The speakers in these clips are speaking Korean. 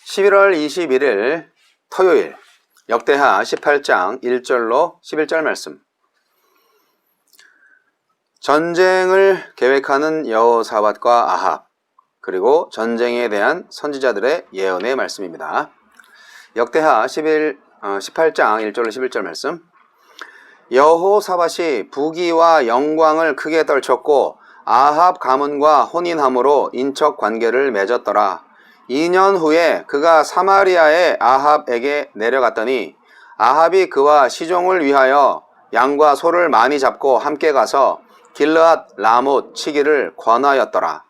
11월 21일 토요일 역대하 18장 1절로 11절 말씀. 전쟁을 계획하는 여호사밧과 아합, 그리고 전쟁에 대한 선지자들의 예언의 말씀입니다. 역대하 18장 1절로 11절 말씀. 여호사밧이 부귀와 영광을 크게 떨쳤고 아합 가문과 혼인함으로 인척 관계를 맺었더라. 2년 후에 그가 사마리아의 아합에게 내려갔더니 아합이 그와 시종을 위하여 양과 소를 많이 잡고 함께 가서 길르앗 라못 치기를 권하였더라.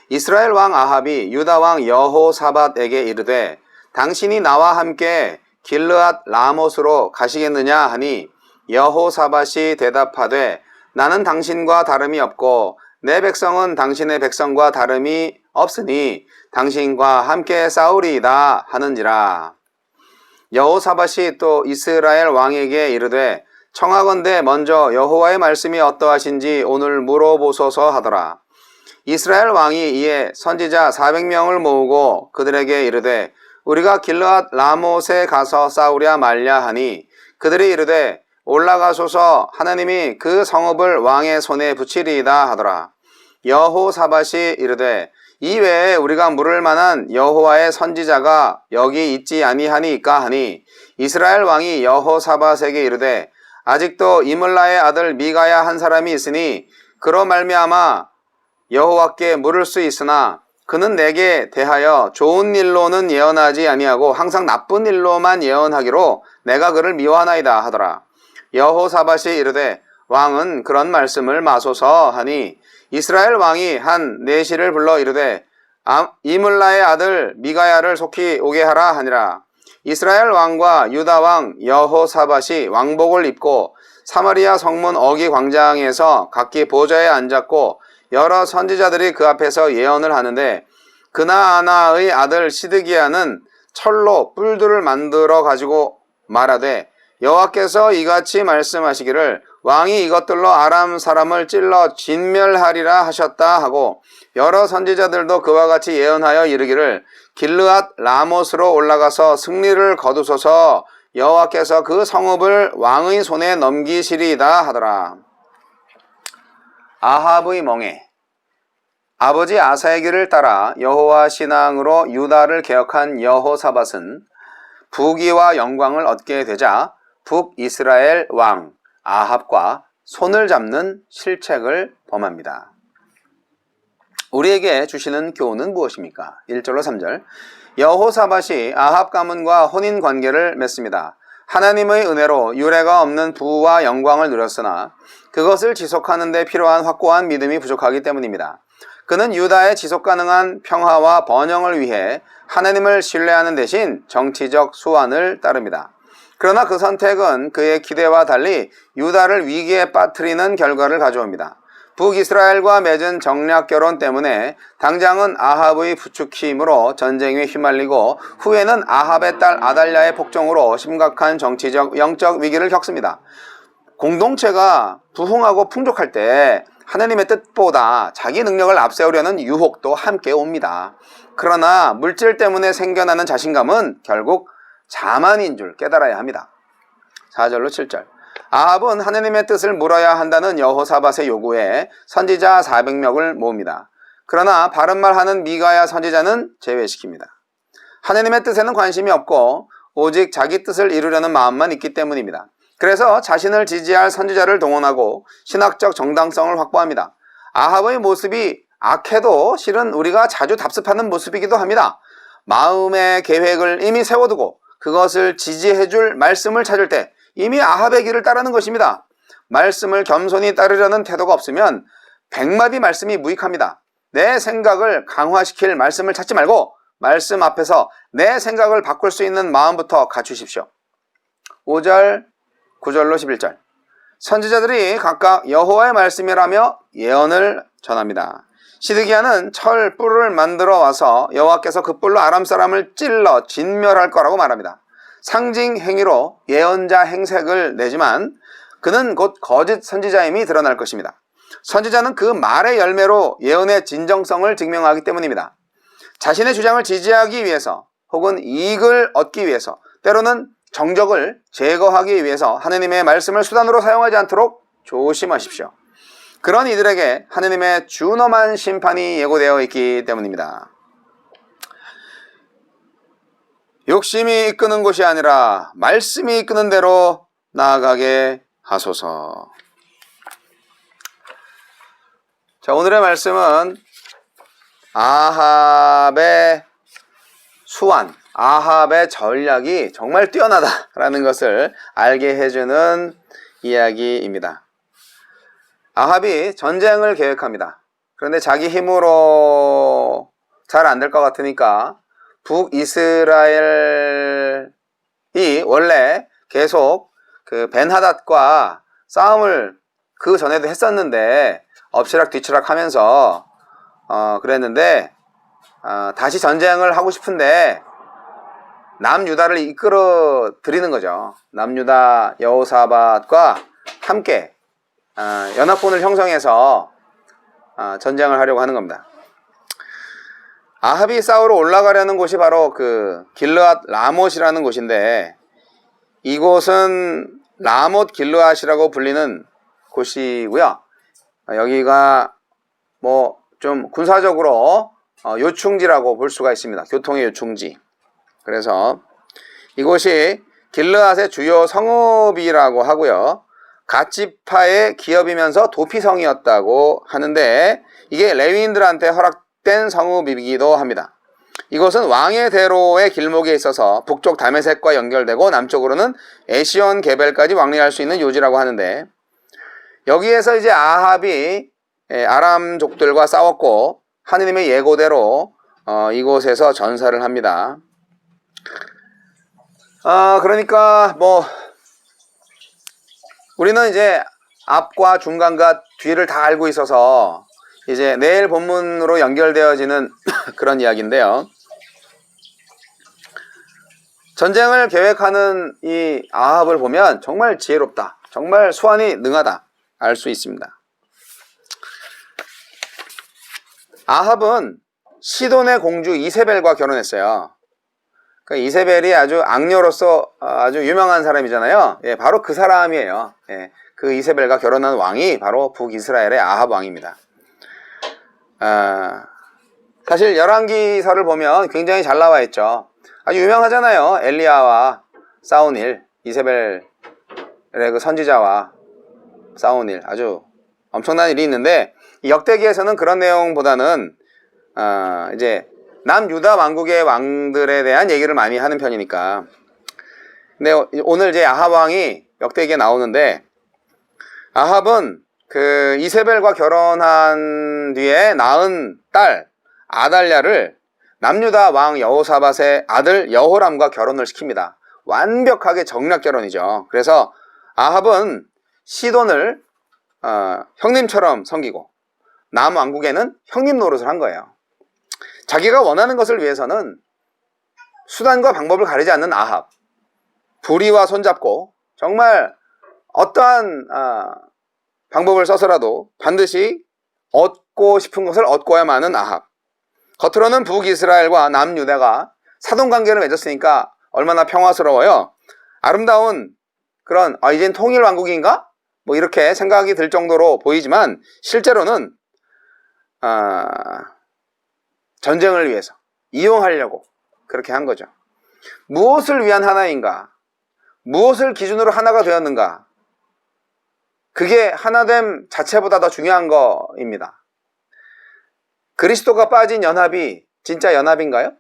이스라엘 왕 아합이 유다 왕 여호사밧에게 이르되 당신이 나와 함께 길르앗 라못으로 가시겠느냐 하니 여호사밧이 대답하되 나는 당신과 다름이 없고 내 백성은 당신의 백성과 다름이 없으니 당신과 함께 싸우리이다 하는지라. 여호사밧이 또 이스라엘 왕에게 이르되 청하건대 먼저 여호와의 말씀이 어떠하신지 오늘 물어보소서 하더라. 이스라엘 왕이 이에 선지자 400명을 모으고 그들에게 이르되 우리가 길르앗 라못에 가서 싸우랴 말랴 하니 그들이 이르되 올라가소서 하나님이 그 성읍을 왕의 손에 붙이리이다 하더라. 여호사밧이 이르되 이외에 우리가 물을 만한 여호와의 선지자가 여기 있지 아니하니까 하니 이스라엘 왕이 여호사밧에게 이르되 아직도 이물라의 아들 미가야 한 사람이 있으니 그로 말미암아 여호와께 물을 수 있으나 그는 내게 대하여 좋은 일로는 예언하지 아니하고 항상 나쁜 일로만 예언하기로 내가 그를 미워하나이다 하더라. 여호사밧이 이르되 왕은 그런 말씀을 마소서 하니 이스라엘 왕이 한 내시를 불러 이르되 이물라의 아들 미가야를 속히 오게 하라 하니라. 이스라엘 왕과 유다 왕 여호사밧이 왕복을 입고 사마리아 성문 어기 광장에서 각기 보좌에 앉았고 여러 선지자들이 그 앞에서 예언을 하는데 그나아나의 아들 시드기야는 철로 뿔들을 만들어 가지고 말하되 여호와께서 이같이 말씀하시기를 왕이 이것들로 아람 사람을 찔러 진멸하리라 하셨다 하고 여러 선지자들도 그와 같이 예언하여 이르기를 길르앗 라못으로 올라가서 승리를 거두소서 여호와께서 그 성읍을 왕의 손에 넘기시리이다 하더라. 아합의 멍에. 아버지 아사의 길을 따라 여호와 신앙으로 유다를 개혁한 여호사밧은 부귀와 영광을 얻게 되자 북이스라엘 왕 아합과 손을 잡는 실책을 범합니다. 우리에게 주시는 교훈은 무엇입니까? 1절로 3절. 여호사밧이 아합 가문과 혼인 관계를 맺습니다. 하나님의 은혜로 유례가 없는 부와 영광을 누렸으나 그것을 지속하는 데 필요한 확고한 믿음이 부족하기 때문입니다. 그는 유다의 지속가능한 평화와 번영을 위해 하나님을 신뢰하는 대신 정치적 수완을 따릅니다. 그러나 그 선택은 그의 기대와 달리 유다를 위기에 빠뜨리는 결과를 가져옵니다. 북이스라엘과 맺은 정략 결혼 때문에 당장은 아합의 부추김으로 전쟁에 휘말리고 후에는 아합의 딸 아달랴의 폭정으로 심각한 정치적, 영적 위기를 겪습니다. 공동체가 부흥하고 풍족할 때 하나님의 뜻보다 자기 능력을 앞세우려는 유혹도 함께 옵니다. 그러나 물질 때문에 생겨나는 자신감은 결국 자만인 줄 깨달아야 합니다. 4절로 7절. 아합은 하나님의 뜻을 물어야 한다는 여호사밧의 요구에 선지자 400명을 모읍니다. 그러나 바른말 하는 미가야 선지자는 제외시킵니다. 하나님의 뜻에는 관심이 없고 오직 자기 뜻을 이루려는 마음만 있기 때문입니다. 그래서 자신을 지지할 선지자를 동원하고 신학적 정당성을 확보합니다. 아합의 모습이 악해도 실은 우리가 자주 답습하는 모습이기도 합니다. 마음의 계획을 이미 세워두고 그것을 지지해줄 말씀을 찾을 때 이미 아합의 길을 따르는 것입니다. 말씀을 겸손히 따르려는 태도가 없으면 100마디 말씀이 무익합니다. 내 생각을 강화시킬 말씀을 찾지 말고 말씀 앞에서 내 생각을 바꿀 수 있는 마음부터 갖추십시오. 5절, 9절로 11절. 선지자들이 각각 여호와의 말씀이라며 예언을 전합니다. 시드기야는 철 뿔을 만들어 와서 여호와께서 그 뿔로 아람 사람을 찔러 진멸할 거라고 말합니다. 상징 행위로 예언자 행색을 내지만 그는 곧 거짓 선지자임이 드러날 것입니다. 선지자는 그 말의 열매로 예언의 진정성을 증명하기 때문입니다. 자신의 주장을 지지하기 위해서 혹은 이익을 얻기 위해서, 때로는 정적을 제거하기 위해서 하느님의 말씀을 수단으로 사용하지 않도록 조심하십시오. 그런 이들에게 하느님의 준엄한 심판이 예고되어 있기 때문입니다. 욕심이 이끄는 곳이 아니라 말씀이 이끄는 대로 나아가게 하소서. 자, 오늘의 말씀은 아합의 수완, 아합의 전략이 정말 뛰어나다라는 것을 알게 해주는 이야기입니다. 아합이 전쟁을 계획합니다. 그런데 자기 힘으로 잘 안 될 것 같으니까 북이스라엘이 원래 계속 그 벤하닷과 싸움을 그 전에도 했었는데 엎치락 뒤치락 하면서 그랬는데 다시 전쟁을 하고 싶은데 남유다를 이끌어 드리는 거죠. 남유다 여호사밧과 함께 연합군을 형성해서 전쟁을 하려고 하는 겁니다. 아합이 싸우러 올라가려는 곳이 바로 그 길르앗 라못이라는 곳인데, 이곳은 라못 길르앗이라고 불리는 곳이고요. 여기가 뭐 좀 군사적으로 요충지라고 볼 수가 있습니다. 교통의 요충지. 그래서 이곳이 길르앗의 주요 성읍이라고 하고요. 갓지파의 기업이면서 도피성이었다고 하는데, 이게 레위인들한테 허락된 성읍이기도 합니다. 이곳은 왕의 대로의 길목에 있어서 북쪽 다메섹과 연결되고 남쪽으로는 에시온 게벨까지 왕래할 수 있는 요지라고 하는데, 여기에서 이제 아합이 아람족들과 싸웠고 하느님의 예고대로 이곳에서 전사를 합니다. 그러니까 뭐 우리는 이제 앞과 중간과 뒤를 다 알고 있어서 이제 내일 본문으로 연결되어지는 그런 이야기인데요. 전쟁을 계획하는 이 아합을 보면 정말 지혜롭다, 정말 수완이 능하다 알 수 있습니다. 아합은 시돈의 공주 이세벨과 결혼했어요. 그러니까 이세벨이 아주 악녀로서 아주 유명한 사람이잖아요. 예, 바로 그 사람이에요. 예, 그 이세벨과 결혼한 왕이 바로 북이스라엘의 아합 왕입니다. 사실 열왕기서를 보면 굉장히 잘 나와 있죠. 아주 유명하잖아요. 엘리야와 싸운 일, 이세벨의 그 선지자와 싸운 일, 아주 엄청난 일이 있는데, 이 역대기에서는 그런 내용보다는 이제 남유다 왕국의 왕들에 대한 얘기를 많이 하는 편이니까. 근데 오늘 이제 아합 왕이 역대기에 나오는데, 아합은 그 이세벨과 결혼한 뒤에 낳은 딸 아달랴를 남유다 왕 여호사밧의 아들 여호람과 결혼을 시킵니다. 완벽하게 정략 결혼이죠. 그래서 아합은 시돈을 형님처럼 섬기고 남왕국에는 형님 노릇을 한 거예요. 자기가 원하는 것을 위해서는 수단과 방법을 가리지 않는 아합, 불의와 손잡고 정말 어떠한 방법을 써서라도 반드시 얻고 싶은 것을 얻고야만 하는 아합. 겉으로는 북이스라엘과 남유다가 사돈관계를 맺었으니까 얼마나 평화스러워요. 아름다운 그런 이젠 통일왕국인가? 뭐 이렇게 생각이 들 정도로 보이지만 실제로는 전쟁을 위해서 이용하려고 그렇게 한 거죠. 무엇을 위한 하나인가? 무엇을 기준으로 하나가 되었는가? 그게 하나됨 자체보다 더 중요한 거입니다. 그리스도가 빠진 연합이 진짜 연합인가요?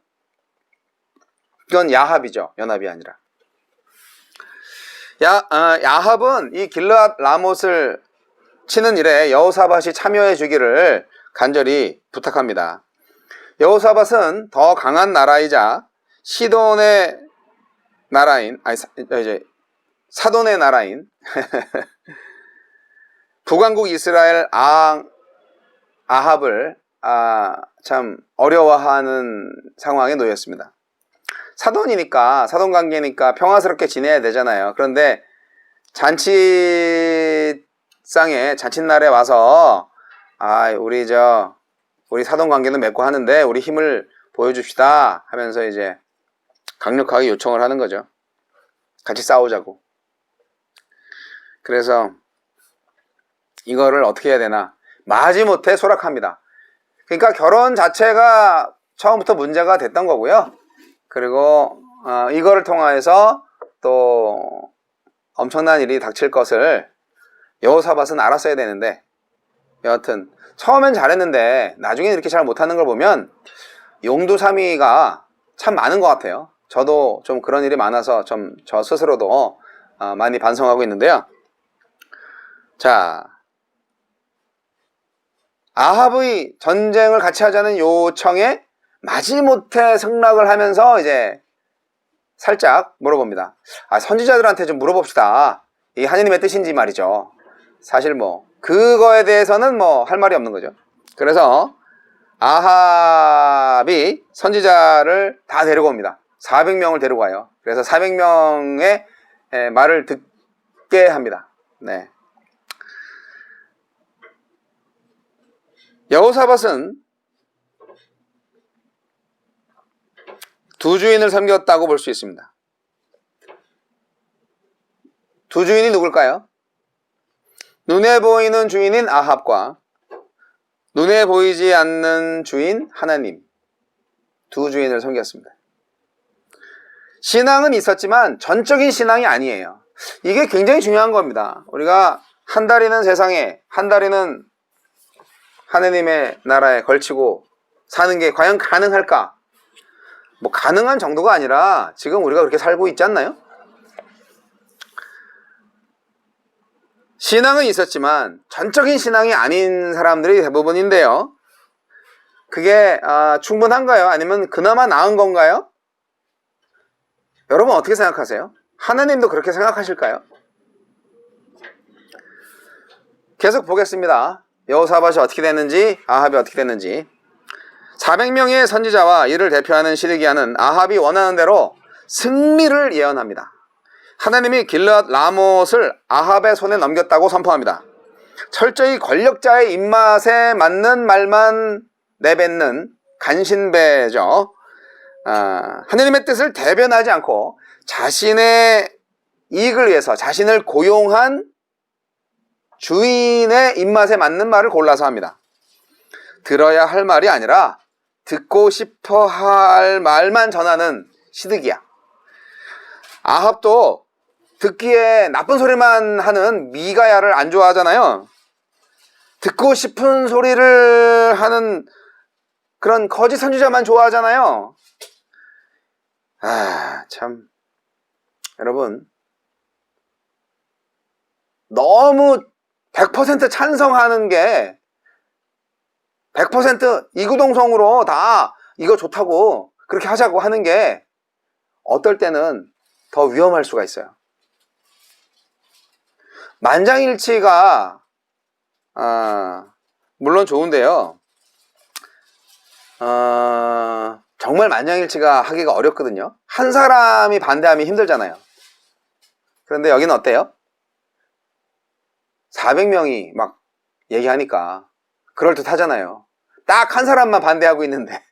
그건 야합이죠. 연합이 아니라. 야합은 이 길르앗 라못을 치는 일에 여호사밧이 참여해 주기를 간절히 부탁합니다. 여호사밧은 더 강한 나라이자 시돈의 나라인, 사돈의 나라인 북왕국 이스라엘 아합을 참 어려워하는 상황에 놓였습니다. 사돈이니까, 사돈관계니까 평화스럽게 지내야 되잖아요. 그런데 잔치상에, 잔칫날에 와서 우리 사돈관계는 맺고 하는데 우리 힘을 보여줍시다 하면서 이제 강력하게 요청을 하는 거죠. 같이 싸우자고. 그래서 이거를 어떻게 해야 되나, 마지못해 소락합니다. 그러니까 결혼 자체가 처음부터 문제가 됐던 거고요. 그리고 이거를 통해서 또 엄청난 일이 닥칠 것을 여호사밧은 알았어야 되는데, 여하튼 처음엔 잘했는데 나중에 이렇게 잘 못하는 걸 보면 용두사미가 참 많은 것 같아요. 저도 좀 그런 일이 많아서 좀 저 스스로도 많이 반성하고 있는데요. 자, 아합의 전쟁을 같이 하자는 요청에 마지못해 승낙을 하면서 이제 살짝 물어봅니다. 선지자들한테 좀 물어봅시다. 이게 하느님의 뜻인지 말이죠. 사실 뭐 그거에 대해서는 뭐 할 말이 없는 거죠. 그래서 아합이 선지자를 다 데리고 옵니다. 400명을 데리고 와요. 그래서 400명의 말을 듣게 합니다. 네. 여호사밧은 두 주인을 섬겼다고 볼 수 있습니다. 두 주인이 누굴까요? 눈에 보이는 주인인 아합과 눈에 보이지 않는 주인 하나님, 두 주인을 섬겼습니다. 신앙은 있었지만 전적인 신앙이 아니에요. 이게 굉장히 중요한 겁니다. 우리가 한 다리는 세상에, 한 다리는 하느님의 나라에 걸치고 사는 게 과연 가능할까? 뭐 가능한 정도가 아니라 지금 우리가 그렇게 살고 있지 않나요? 신앙은 있었지만 전적인 신앙이 아닌 사람들이 대부분인데요. 그게 충분한가요? 아니면 그나마 나은 건가요? 여러분 어떻게 생각하세요? 하나님도 그렇게 생각하실까요? 계속 보겠습니다. 여호사밧이 어떻게 됐는지, 아합이 어떻게 됐는지. 400명의 선지자와 이를 대표하는 시드기야는 아합이 원하는 대로 승리를 예언합니다. 하나님이 길르앗 라못을 아합의 손에 넘겼다고 선포합니다. 철저히 권력자의 입맛에 맞는 말만 내뱉는 간신배죠. 하나님의 뜻을 대변하지 않고 자신의 이익을 위해서 자신을 고용한 주인의 입맛에 맞는 말을 골라서 합니다. 들어야 할 말이 아니라 듣고 싶어 할 말만 전하는 시드기야. 아합도 듣기에 나쁜 소리만 하는 미가야를 안 좋아하잖아요. 듣고 싶은 소리를 하는 그런 거짓 선지자만 좋아하잖아요. 참, 여러분, 너무 100% 찬성하는 게 100% 이구동성으로 다 이거 좋다고 그렇게 하자고 하는 게 어떨 때는 더 위험할 수가 있어요. 만장일치가 물론 좋은데요. 정말 만장일치가 하기가 어렵거든요. 한 사람이 반대하면 힘들잖아요. 그런데 여기는 어때요? 400명이 막 얘기하니까 그럴듯하잖아요. 딱 한 사람만 반대하고 있는데.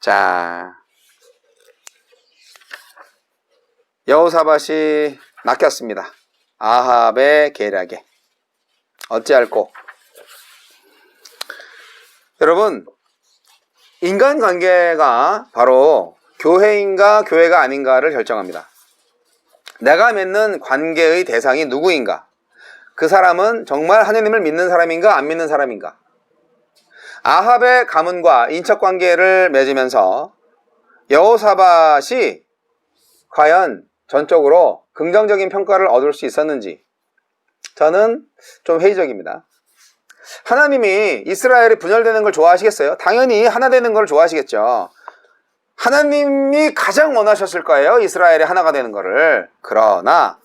자, 여호사밧이 낚였습니다. 아합의 계략에. 어찌할꼬. 여러분, 인간관계가 바로 교회인가 교회가 아닌가를 결정합니다. 내가 맺는 관계의 대상이 누구인가? 그 사람은 정말 하느님을 믿는 사람인가 안 믿는 사람인가? 아합의 가문과 인척관계를 맺으면서 여호사밧이 과연 전적으로 긍정적인 평가를 얻을 수 있었는지 저는 좀 회의적입니다. 하나님이 이스라엘이 분열되는 걸 좋아하시겠어요? 당연히 하나 되는 걸 좋아하시겠죠. 하나님이 가장 원하셨을 거예요, 이스라엘이 하나가 되는 거를. 그러나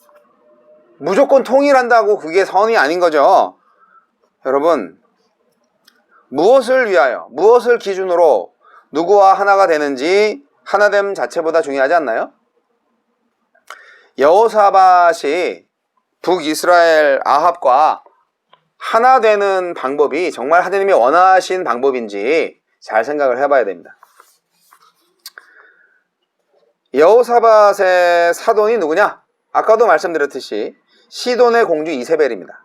무조건 통일한다고 그게 선이 아닌 거죠. 여러분, 무엇을 위하여, 무엇을 기준으로 누구와 하나가 되는지 하나됨 자체보다 중요하지 않나요? 여호사밧이 북이스라엘 아합과 하나 되는 방법이 정말 하나님이 원하신 방법인지 잘 생각을 해봐야 됩니다. 여호사밧의 사돈이 누구냐? 아까도 말씀드렸듯이 시돈의 공주 이세벨입니다.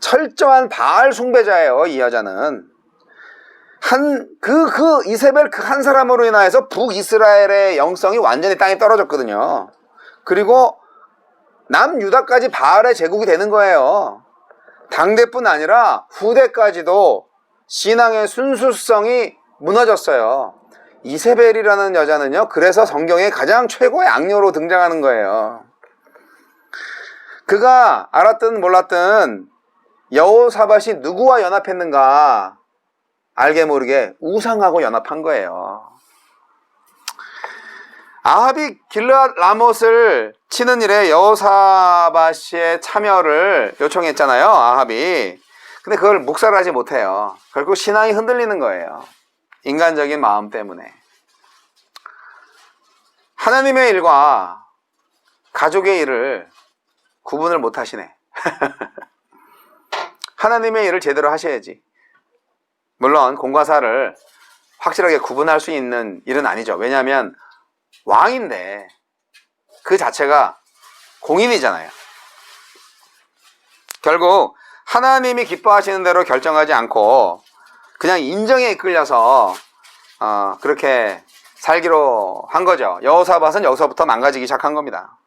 철저한 바알 숭배자예요. 이 여자는 그 이세벨 그 한 사람으로 인하여서 북이스라엘의 영성이 완전히 땅에 떨어졌거든요. 그리고 남유다까지 바알의 제국이 되는 거예요. 당대뿐 아니라 후대까지도 신앙의 순수성이 무너졌어요. 이세벨이라는 여자는요, 그래서 성경에 가장 최고의 악녀로 등장하는 거예요. 그가 알았든 몰랐든 여호사밧이 누구와 연합했는가 알게 모르게 우상하고 연합한 거예요. 아합이 길르앗 라못을 치는 일에 여호사밧의 참여를 요청했잖아요. 아합이. 근데 그걸 묵살하지 못해요. 결국 신앙이 흔들리는 거예요. 인간적인 마음 때문에. 하나님의 일과 가족의 일을 구분을 못 하시네. 하나님의 일을 제대로 하셔야지. 물론 공과사를 확실하게 구분할 수 있는 일은 아니죠. 왜냐하면 왕인데 그 자체가 공인이잖아요. 결국 하나님이 기뻐하시는 대로 결정하지 않고 그냥 인정에 이끌려서 그렇게 살기로 한 거죠. 여호사밧은 여기서부터 망가지기 시작한 겁니다.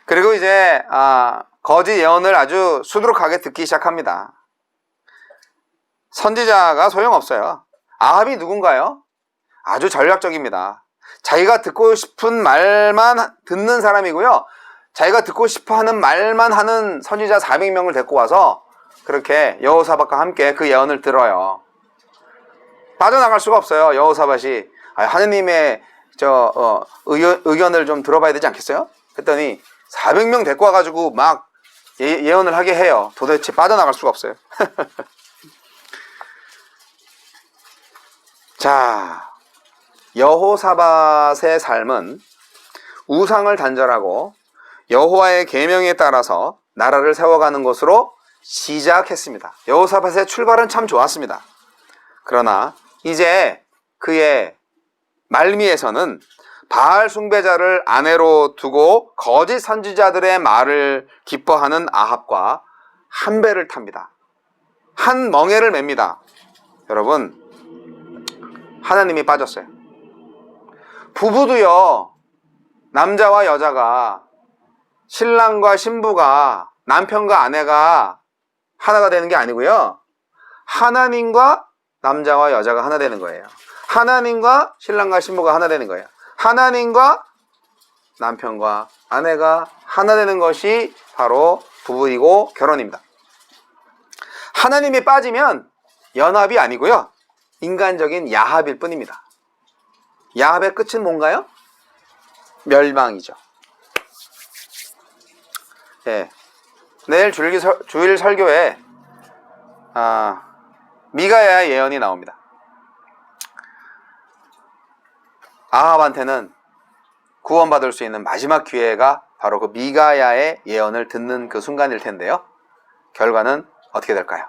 그리고 이제 거짓 예언을 아주 수두룩하게 듣기 시작합니다. 선지자가 소용없어요. 아합이 누군가요? 아주 전략적입니다. 자기가 듣고 싶은 말만 듣는 사람이고요. 자기가 듣고 싶어하는 말만 하는 선지자 400명을 데리고 와서 그렇게 여호사밧과 함께 그 예언을 들어요. 빠져나갈 수가 없어요. 여호사밧이 하느님의 의견을 좀 들어봐야 되지 않겠어요? 했더니 400명 데리고 와가지고 막 예언을 하게 해요. 도대체 빠져나갈 수가 없어요. 자, 여호사밧의 삶은 우상을 단절하고 여호와의 계명에 따라서 나라를 세워가는 것으로 시작했습니다. 여호사밧의 출발은 참 좋았습니다. 그러나 이제 그의 말미에서는 바알 숭배자를 아내로 두고 거짓 선지자들의 말을 기뻐하는 아합과 한 배를 탑니다. 한 멍에를 맵니다. 여러분, 하나님이 빠졌어요. 부부도요, 남자와 여자가, 신랑과 신부가, 남편과 아내가 하나가 되는 게 아니고요, 하나님과 남자와 여자가 하나 되는 거예요. 하나님과 신랑과 신부가 하나 되는 거예요. 하나님과 남편과 아내가 하나 되는 것이 바로 부부이고 결혼입니다. 하나님이 빠지면 연합이 아니고요, 인간적인 야합일 뿐입니다. 야합의 끝은 뭔가요? 멸망이죠. 네. 내일 주일 설교에 미가야의 예언이 나옵니다. 아합한테는 구원받을 수 있는 마지막 기회가 바로 그 미가야의 예언을 듣는 그 순간일 텐데요. 결과는 어떻게 될까요?